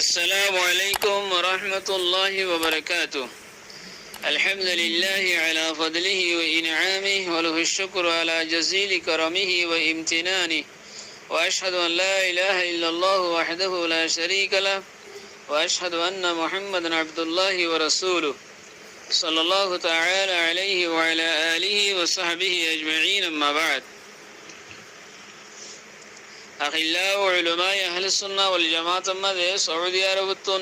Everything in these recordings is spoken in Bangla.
السلام عليكم ورحمة الله وبركاته. الحمد لله على فضله وإنعامه وله الشكر على جزيل كرمه وامتنانه، وأشهد أن لا إله إلا الله وحده لا شريك له، وأشهد أن محمدا عبد الله ورسوله صلى الله تعالى عليه وعلى آله وصحبه أجمعين. أما بعد، أخلاء علماء أهل السنة والجماعة ماذا سعودي عربتون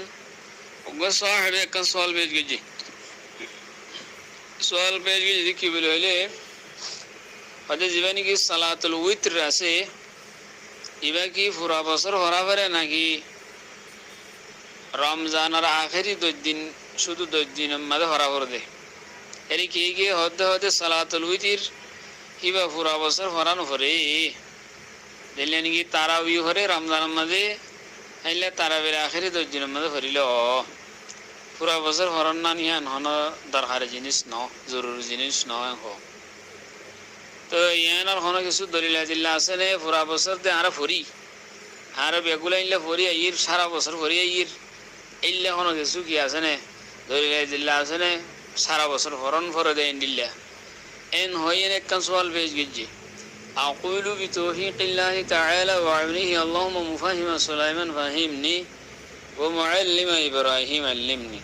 وصاحب كان سؤال بيجي ذكي بالولي هذا زباني كي صلاة الوتر راسه إبا كي فرا بصر فرا فرا ناكي رمضان آخری دو دن شدو دو دن ماذا فرا فرده يعني كي هذا صلاة الوتر إبا فرا بصر فرا نفره দিলেন কি তারাবিও করে রমজানের মধ্যে আইলে তারাবির আখেরি 10 দিনের মধ্যে ফরিল পুরা বছর হরন না নিয়ান হন দরকারি জিনিস ন জরুরি জিনিস নয় হো তো ইয়ানার হন কিছু দলিল দিল্লা আছে নে পুরা বছর দে আর ফরি আর বেগুলা ইল্লা ফরি আইর সারা বছর ফরি আইর ইল্লা হন কিছু কি আছে নে দলিল দিল্লা আছে নে সারা বছর হরন ফরে দেন দিল্লা এন হইন একখান সওয়াল পেশ গিজি أقول بتوفيق الله تعالى وعونه اللهم مفهم سليمان فهمني ومعلم إبراهيم علمني.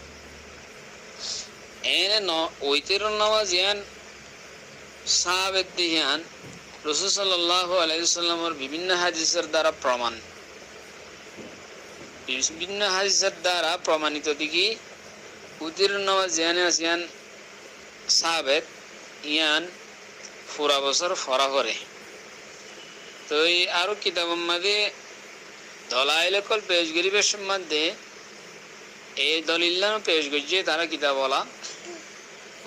أين ويتر النوازيان ثابت ديان رسول صلى الله عليه وسلم और विभिन्न হাদিসের দ্বারা প্রমাণ বিভিন্ন হাদিসের দ্বারা প্রমাণিত দিকি উতির নওয়াজিয়ান আসিয়ান ثابت ইয়ান পুরা বছর ফরা করে তো এই আরো কিতাবের মধ্যে দলাইল কল পেশগিরিবের সম্বন্ধে এই দলিল্লানো পেশ গজ্জে তারা কিতাব বলা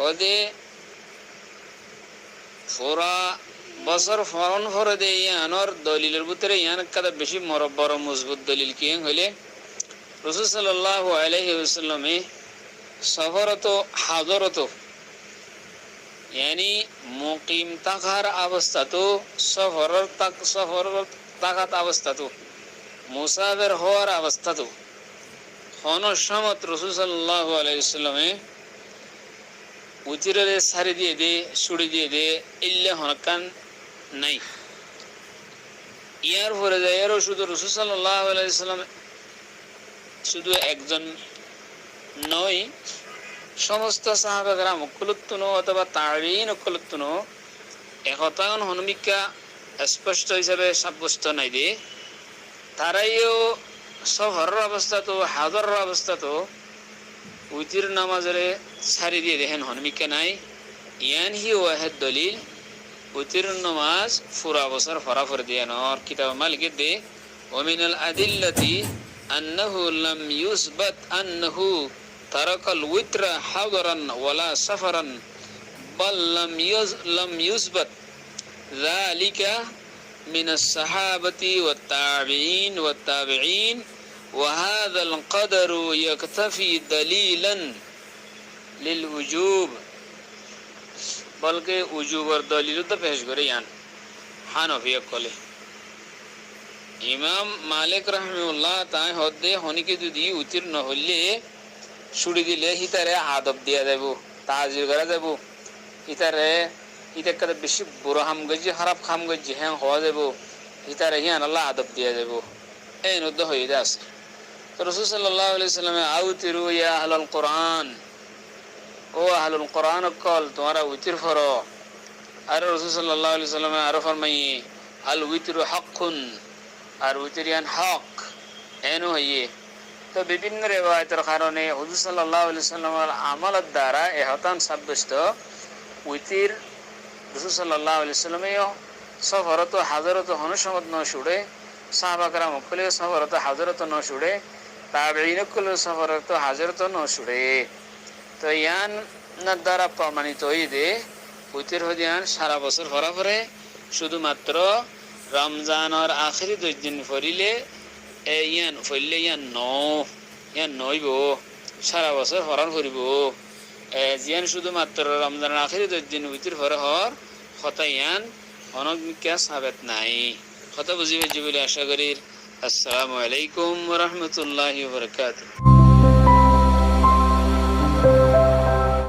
ওদে পুরা বছর ফরন ফরে দে ইয়ানোর দলিলের ভিতরে ইয়ান কাদা বেশি বড় মজবুত দলিল কি হইলে রাসূল সাল্লাল্লাহু আলাইহি ওয়াসাল্লামে সফরত হাজরত यानी मुकीम तकार अवस्था तो सफर तकात अवस्था तो मुसाफिर होर अवस्था तो होनो शमत रसूल सल्लल्लाहु अलैहि वसल्लम उतिरे सारी दिए दे सुड़ी दिए दे इल्ले हनकान नहीं यार फरे जायरो शुद्ध रसूल सल्लल्लाहु अलैहि वसल्लम शुद्ध एकजन नय সমস্ত সাহাবাগণ মুকুলতুনো অথবা তাবিঈন মুকুলতুনো একতান হনমিকা স্পষ্ট হিসাবে সাব্যস্ত নাই দে তারাইও সফরের অবস্থা তো হাজরের অবস্থা তো উতির নামাজের ছাড়ি দিয়ে দেখেন হনমিকা নাই ইয়ান হি ওয়াহিদ দলিল উতির নামাজ পুরা বছর ফরাফর দিয়ানোর কিতাব মালিকে দে ওমিনাল আদিল্লাতি আন্নাহু লাম ইউসবাত আন্নাহু ترك الوتر حضرا ولا سفرا بل لم يثبت ذلك من الصحابة والتابعين وهذا القدر يكتفي دليلا للوجوب بلکہ وجوب اور دلیل تو پیش کرے یان حنفیہ کولے ইমাম মালিক রাহিমাহুল্লাহ তাই হদে হনিকে যদি উতির না হইলে ছুড়ি দিলে হিতারে আদব দিয়া যাব তাজির করা যাব হিতারে হিতার বেশি বুড়ো হাম গজি খারাপ খাম গজি হ্যাঁ হওয়া যাব হিতারে হিয়ান আল্লাহ আদব দিয়া যাব এই নদ্দ হয়ে আছে তো রাসূল সাল্লাল্লাহু আলাইহি ওয়াসাল্লাম আউতিরু ইয়া আহলুল কোরআন ও আহলুল কোরআন কল তোমরা উতির ফরো আর রাসূল সাল্লাল্লাহু আলাইহি ওয়াসাল্লাম আরো ফরমাই আল উতিরু হাক্কুন আর উতিরিয়ান হক এনো হইয়ে তো বিভিন্ন রিওয়ায়াতের কারণে হুজুর সাল্লাল্লাহু আলাইহি ওয়াসাল্লামের আমলের দ্বারা এহতান সাব্যস্ত উতির রাসূল সাল্লাল্লাহু আলাইহি ওয়াসাল্লামেও সফরত হাজরত হনসমত ন শুড়ে সাহাবা کرام কলে সফরত হাজরত ন শুড়ে তাবেঈন কলে সফরত হাজরত ন শুড়ে তো ইয়ান দ্বারা প্রমাণিত হইদে উতির হদিয়ান সারা বছর ফরাফরে শুধুমাত্র রমজানের আখেরি 2 দিন ফরিলে ইয়ান ফইলে ইয়ান নইব সারা বছর হরণ করিব জিয়ান শুধুমাত্র রমজানের আখেরি 2 দিন উতির ফরে হর কথা ইয়ান অনমিকা সাবেত নাই কথা বুঝিবে যে বলে আশা করি আসসালামু আলাইকুম ওয়া রাহমাতুল্লাহি ওয়া বারাকাতুহু।